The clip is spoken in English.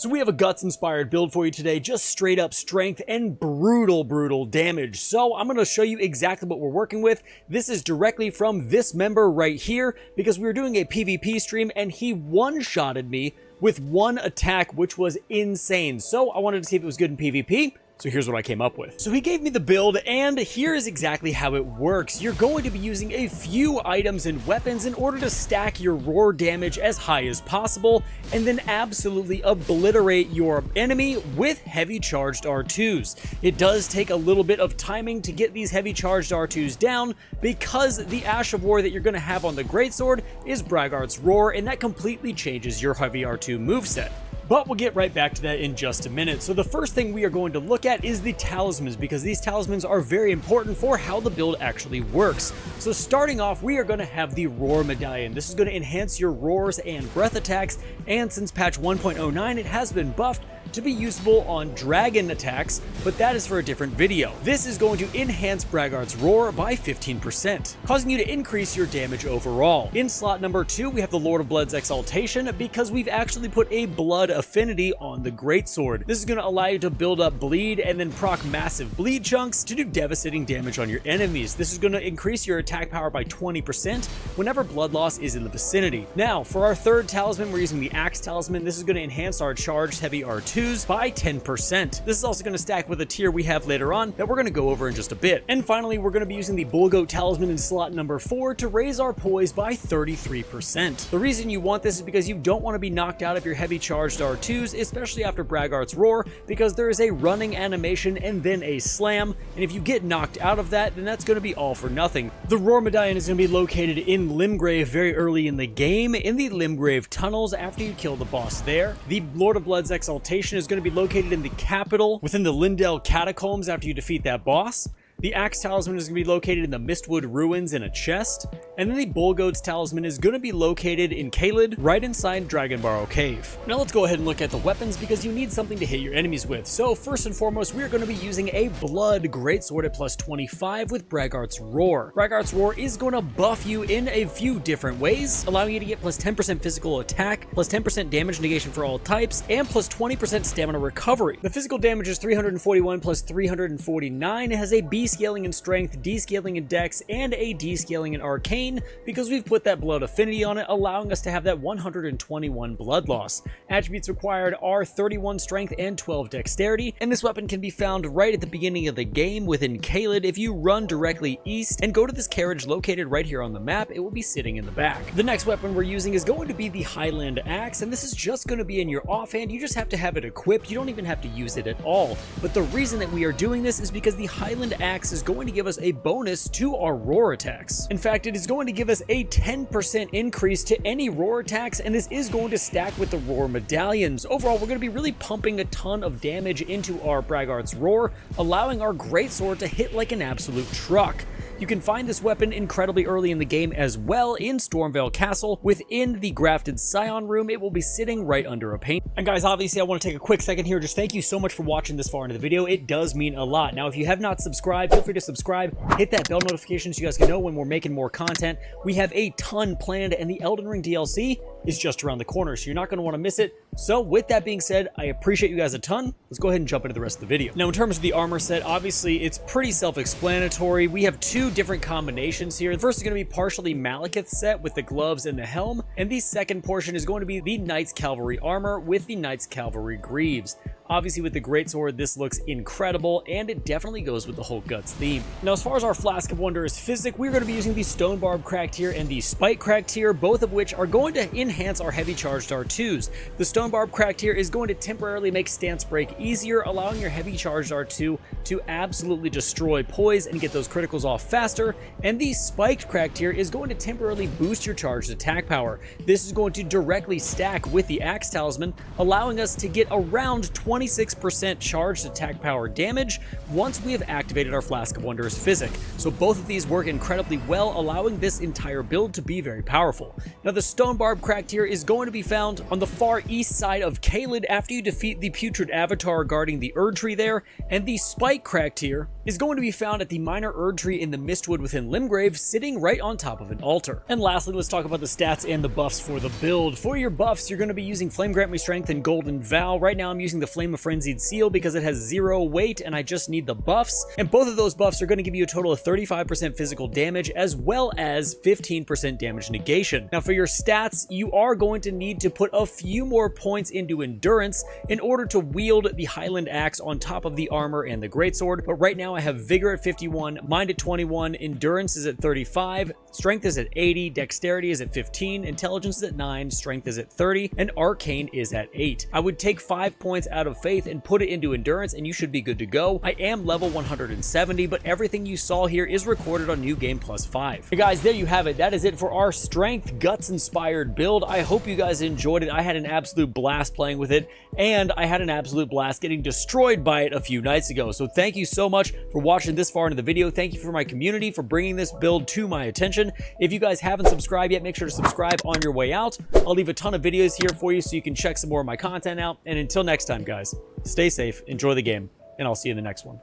So we have a Guts inspired build for you today, just straight up strength and brutal damage. So I'm going to show you exactly what we're working with. This is directly from this member right here, because we were doing a PvP stream and he one-shotted me with one attack, which was insane. So I wanted to see if it was good in PvP. So here's what I came up with. So he gave me the build, and here is exactly how it works. You're going to be using a few items and weapons in order to stack your roar damage as high as possible, and then absolutely obliterate your enemy with heavy charged R2s. It does take a little bit of timing to get these heavy charged R2s down, because the Ash of War that you're going to have on the Greatsword is Braggart's Roar, and that completely changes your heavy R2 moveset. But we'll get right back to that in just a minute. So the first thing we are going to look at is the Talismans, because these Talismans are very important for how the build actually works. So starting off, we are going to have the Roar Medallion. This is going to enhance your roars and breath attacks, and since patch 1.09, it has been buffed to be usable on dragon attacks, but that is for a different video. This is going to enhance Braggart's Roar by 15%, causing you to increase your damage overall. In slot number 2, we have the Lord of Blood's Exaltation, because we've actually put a blood affinity on the Greatsword. This is going to allow you to build up bleed and then proc massive bleed chunks to do devastating damage on your enemies. This is going to increase your attack power by 20% whenever blood loss is in the vicinity. Now, for our third talisman, we're using the Axe Talisman. This is going to enhance our charged heavy R2 by 10%. This is also going to stack with a tier we have later on that we're going to go over in just a bit. And finally, we're going to be using the Bullgoat Talisman in slot number 4 to raise our poise by 33%. The reason you want this is because you don't want to be knocked out of your heavy charged R2s, especially after Braggart's Roar, because there is a running animation and then a slam, and if you get knocked out of that, then that's going to be all for nothing. The Roar Medallion is going to be located in Limgrave very early in the game, in the Limgrave tunnels after you kill the boss there. The Lord of Blood's Exaltation is going to be located in the capital within the Lindell Catacombs after you defeat that boss. The Axe Talisman is going to be located in the Mistwood Ruins in a chest, and then the Bullgoat's Talisman is going to be located in Caelid, right inside Dragonbarrow Cave. Now let's go ahead and look at the weapons, because you need something to hit your enemies with. So first and foremost, we are going to be using a Blood Greatsword at plus 25 with Braggart's Roar. Braggart's Roar is going to buff you in a few different ways, allowing you to get plus 10% physical attack, plus 10% damage negation for all types, and plus 20% stamina recovery. The physical damage is 341 plus 349. It has a B scaling in strength, D scaling in dex, and a D scaling in arcane, because we've put that blood affinity on it, allowing us to have that 121 blood loss. Attributes required are 31 strength and 12 dexterity, and this weapon can be found right at the beginning of the game within Caelid. If you run directly east and go to this carriage located right here on the map, it will be sitting in the back. The next weapon we're using is going to be the Highland Axe, and this is just going to be in your offhand. You just have to have it equipped. You don't even have to use it at all. But the reason that we are doing this is because the Highland Axe is going to give us a bonus to our roar attacks. In fact, it is going to give us a 10% increase to any roar attacks, and this is going to stack with the Roar Medallions. Overall, we're going to be really pumping a ton of damage into our Braggart's Roar, allowing our Greatsword to hit like an absolute truck. You can find this weapon incredibly early in the game as well in Stormvale Castle. Within the Grafted Scion room, it will be sitting right under a paint. And guys, obviously I want to take a quick second here. Just thank you so much for watching this far into the video. It does mean a lot. Now, if you have not subscribed, feel free to subscribe. Hit that bell notification so you guys can know when we're making more content. We have a ton planned, and the Elden Ring DLC is just around the corner, so you're not going to want to miss it. So with that being said, I appreciate you guys a ton. Let's go ahead and jump into the rest of the video. Now, in terms of the armor set, obviously it's pretty self-explanatory. We have two different combinations here. The first is going to be partially Malekith set with the gloves and the helm, and the second portion is going to be the Knight's Cavalry armor with the Knight's Cavalry greaves. Obviously, with the Greatsword, this looks incredible, and it definitely goes with the whole Guts theme. Now, as far as our Flask of Wondrous Physic, we're going to be using the Stone Barb Cracked Tier and the Spike Cracked Tier, both of which are going to enhance our heavy charged R2s. The Stone Barb Cracked Tier is going to temporarily make stance break easier, allowing your heavy charged R2 to absolutely destroy poise and get those criticals off faster, and the Spiked Cracked Tier is going to temporarily boost your charged attack power. This is going to directly stack with the Axe Talisman, allowing us to get around 26% charged attack power damage once we have activated our Flask of Wondrous Physic. So both of these work incredibly well, allowing this entire build to be very powerful. Now, the Stone Barb Cracked Tier is going to be found on the far east side of Caelid after you defeat the Putrid Avatar guarding the Erdtree there, and the Spike Cracked Tier is going to be found at the minor Erdtree in the Mistwood within Limgrave, sitting right on top of an altar. And lastly, let's talk about the stats and the buffs for the build. For your buffs, you're going to be using Flame Grant Me Strength and Golden Vow. Right now, I'm using the Flame of Frenzied Seal because it has 0 weight, and I just need the buffs. And both of those buffs are going to give you a total of 35% physical damage, as well as 15% damage negation. Now, for your stats, you are going to need to put a few more points into Endurance in order to wield the Highland Axe on top of the armor and the Greatsword. But right now, I have Vigor at 51, Mind at 21, Endurance is at 35, Strength is at 80, Dexterity is at 15, Intelligence is at 9, Strength is at 30, and Arcane is at 8. I would take 5 points out of Faith and put it into Endurance, and you should be good to go. I am level 170, but everything you saw here is recorded on New Game Plus 5. Hey guys, there you have it. That is it for our Strength Guts inspired build. I hope you guys enjoyed it. I had an absolute blast playing with it, and I had an absolute blast getting destroyed by it a few nights ago. So thank you so much for watching this far into the video. Thank you for my community for bringing this build to my attention. If you guys haven't subscribed yet, make sure to subscribe on your way out. I'll leave a ton of videos here for you so you can check some more of my content out. And until next time, guys, stay safe, enjoy the game, and I'll see you in the next one.